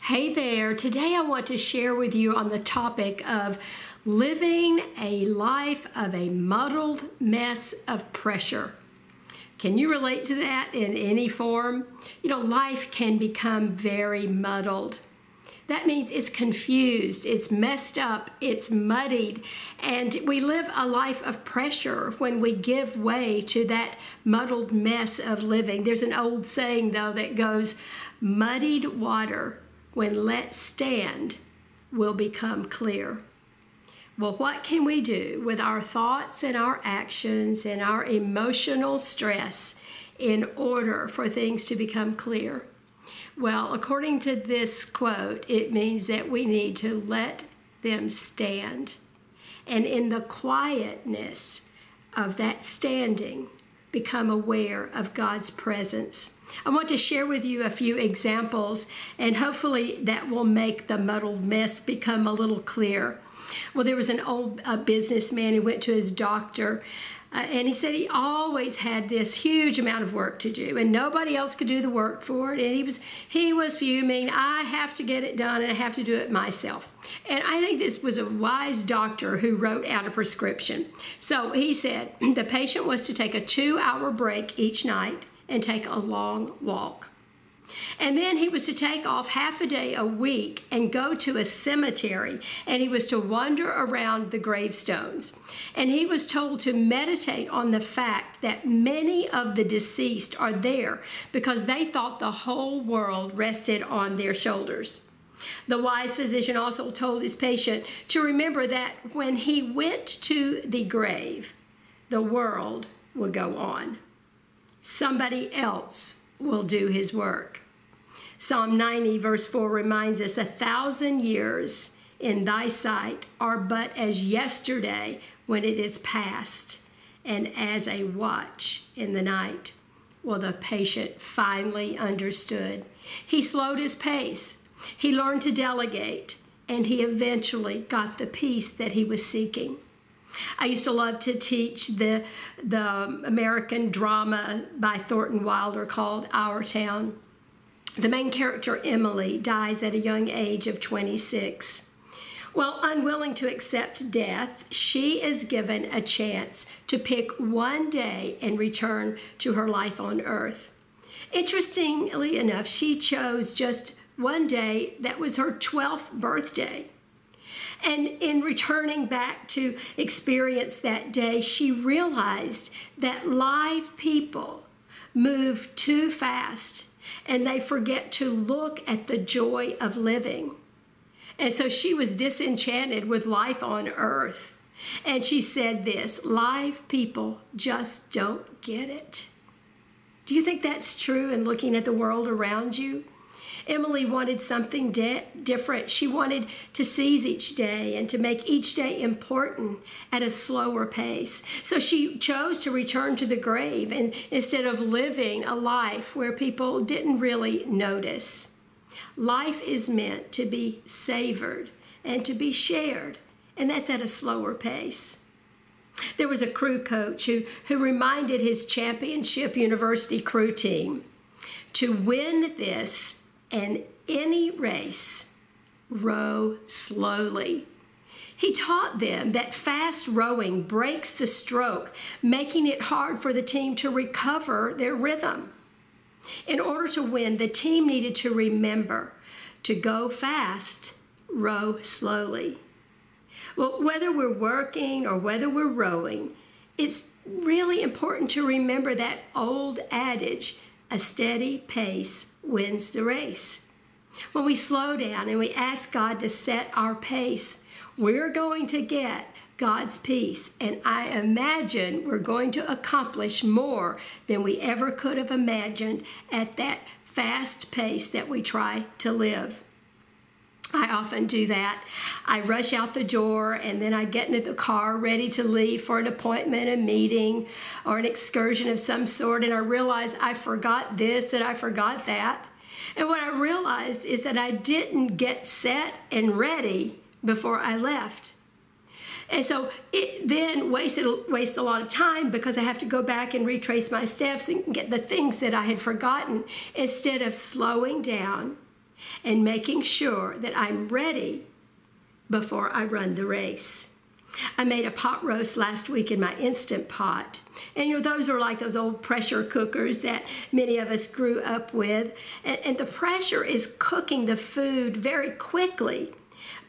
Hey there, today I want to share with you on the topic of living a life of a muddled mess of pressure. Can you relate to that in any form? You know, life can become very muddled. That means it's confused, it's messed up, it's muddied, and we live a life of pressure when we give way to that muddled mess of living. There's an old saying, though, that goes, muddied water, when let stand, will become clear. Well, what can we do with our thoughts and our actions and our emotional stress in order for things to become clear? Well, according to this quote, it means that we need to let them stand. And in the quietness of that standing, become aware of God's presence. I want to share with you a few examples, and hopefully that will make the muddled mess become a little clear. Well, there was an old businessman who went to his doctor, and he said he always had this huge amount of work to do, and nobody else could do the work for it. And he was fuming. I have to get it done, and I have to do it myself. And I think this was a wise doctor who wrote out a prescription. So he said the patient was to take a 2-hour break each night and take a long walk. And then he was to take off half a day a week and go to a cemetery, and he was to wander around the gravestones. And he was told to meditate on the fact that many of the deceased are there because they thought the whole world rested on their shoulders. The wise physician also told his patient to remember that when he went to the grave, the world will go on. Somebody else will do his work. Psalm 90 verse 4 reminds us, 1,000 years in thy sight are but as yesterday when it is past, and as a watch in the night. Well, the patient finally understood. He slowed his pace. He learned to delegate, and he eventually got the peace that he was seeking. I used to love to teach the American drama by Thornton Wilder called Our Town. The main character, Emily, dies at a young age of 26. Well, unwilling to accept death, she is given a chance to pick one day and return to her life on earth. Interestingly enough, she chose just one day that was her 12th birthday. And in returning back to experience that day, she realized that live people move too fast and they forget to look at the joy of living. And so she was disenchanted with life on earth. And she said this, live people just don't get it. Do you think that's true in looking at the world around you? Emily wanted something different. She wanted to seize each day and to make each day important at a slower pace. So she chose to return to the grave and instead of living a life where people didn't really notice. Life is meant to be savored and to be shared, and that's at a slower pace. There was a crew coach who reminded his championship university crew team, to win this and any race, row slowly. He taught them that fast rowing breaks the stroke, making it hard for the team to recover their rhythm. In order to win, the team needed to remember to go fast, row slowly. Well, whether we're working or whether we're rowing, it's really important to remember that old adage, a steady pace wins the race. When we slow down and we ask God to set our pace, we're going to get God's peace. And I imagine we're going to accomplish more than we ever could have imagined at that fast pace that we try to live. I often do that. I rush out the door and then I get into the car ready to leave for an appointment, a meeting, or an excursion of some sort, and I realize I forgot this and I forgot that. And what I realized is that I didn't get set and ready before I left. And so it then wastes a lot of time because I have to go back and retrace my steps and get the things that I had forgotten instead of slowing down and making sure that I'm ready before I run the race. I made a pot roast last week in my Instant Pot. And those are like those old pressure cookers that many of us grew up with. And the pressure is cooking the food very quickly.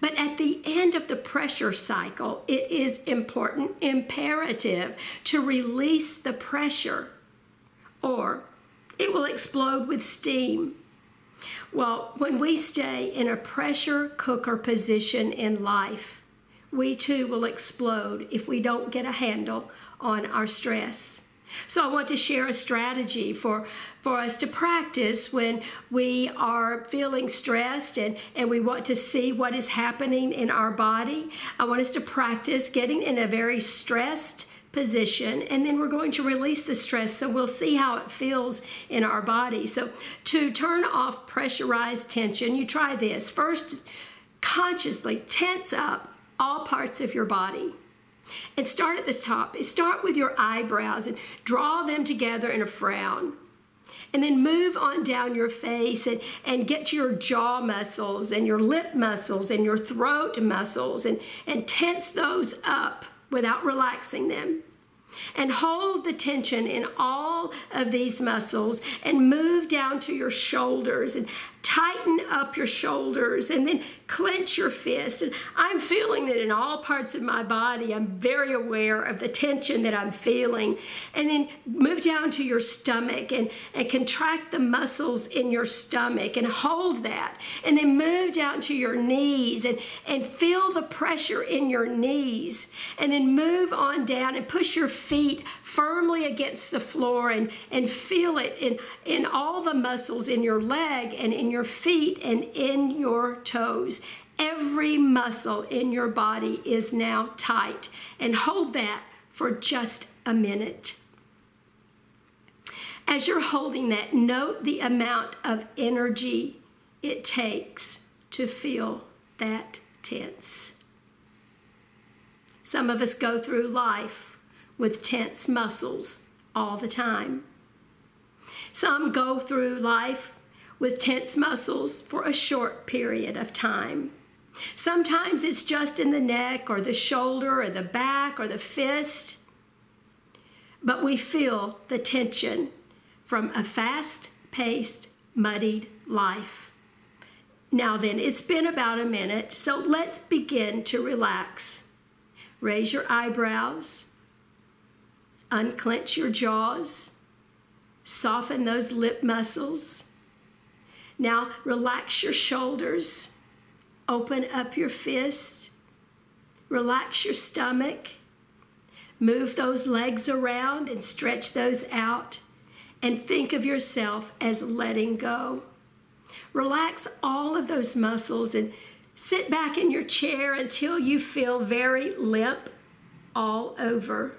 But at the end of the pressure cycle, it is imperative to release the pressure, or it will explode with steam. Well, when we stay in a pressure cooker position in life, we too will explode if we don't get a handle on our stress. So I want to share a strategy for us to practice when we are feeling stressed and we want to see what is happening in our body. I want us to practice getting in a very stressed position, and then we're going to release the stress, so we'll see how it feels in our body. So to turn off pressurized tension, you try this. First, consciously tense up all parts of your body. And start at the top. Start with your eyebrows and draw them together in a frown. And then move on down your face and get to your jaw muscles and your lip muscles and your throat muscles and tense those up without relaxing them. And hold the tension in all of these muscles and move down to your shoulders and tighten up your shoulders and then clench your fists. And I'm feeling it in all parts of my body. I'm very aware of the tension that I'm feeling. And then move down to your stomach and contract the muscles in your stomach and hold that. And then move down to your knees and feel the pressure in your knees. And then move on down and push your feet firmly against the floor and feel it in all the muscles in your leg and in your feet and in your toes. Every muscle in your body is now tight, and hold that for just a minute. As you're holding that, note the amount of energy it takes to feel that tense. Some of us go through life with tense muscles all the time. Some go through life with tense muscles for a short period of time. Sometimes it's just in the neck or the shoulder or the back or the fist, but we feel the tension from a fast-paced, muddied life. Now then, it's been about a minute, so let's begin to relax. Raise your eyebrows, unclench your jaws, soften those lip muscles. Now relax your shoulders, open up your fists, relax your stomach, move those legs around and stretch those out, and think of yourself as letting go. Relax all of those muscles and sit back in your chair until you feel very limp all over.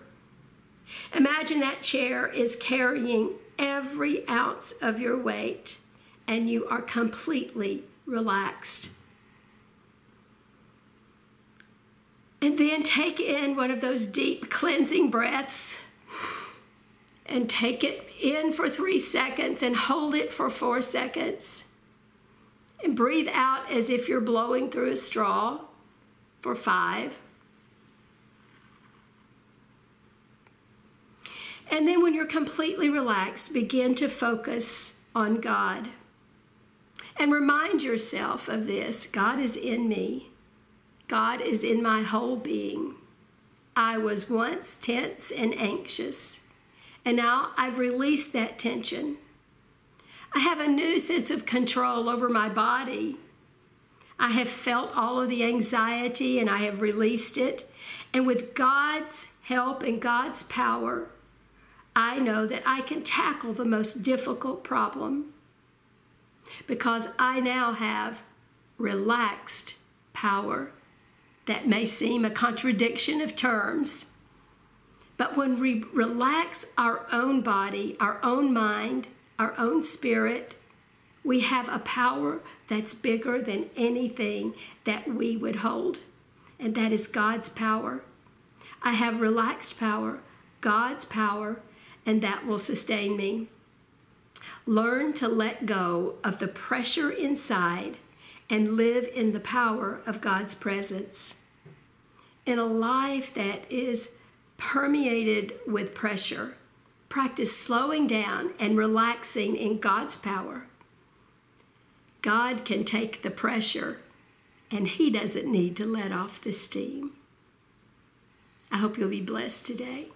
Imagine that chair is carrying every ounce of your weight, and you are completely relaxed. And then take in one of those deep cleansing breaths and take it in for 3 seconds and hold it for 4 seconds. And breathe out as if you're blowing through a straw for 5. And then when you're completely relaxed, begin to focus on God. And remind yourself of this: God is in me. God is in my whole being. I was once tense and anxious, and now I've released that tension. I have a new sense of control over my body. I have felt all of the anxiety and I have released it. And with God's help and God's power, I know that I can tackle the most difficult problem, because I now have relaxed power. That may seem a contradiction of terms, but when we relax our own body, our own mind, our own spirit, we have a power that's bigger than anything that we would hold, and that is God's power. I have relaxed power, God's power, and that will sustain me. Learn to let go of the pressure inside and live in the power of God's presence. In a life that is permeated with pressure, practice slowing down and relaxing in God's power. God can take the pressure, and He doesn't need to let off the steam. I hope you'll be blessed today.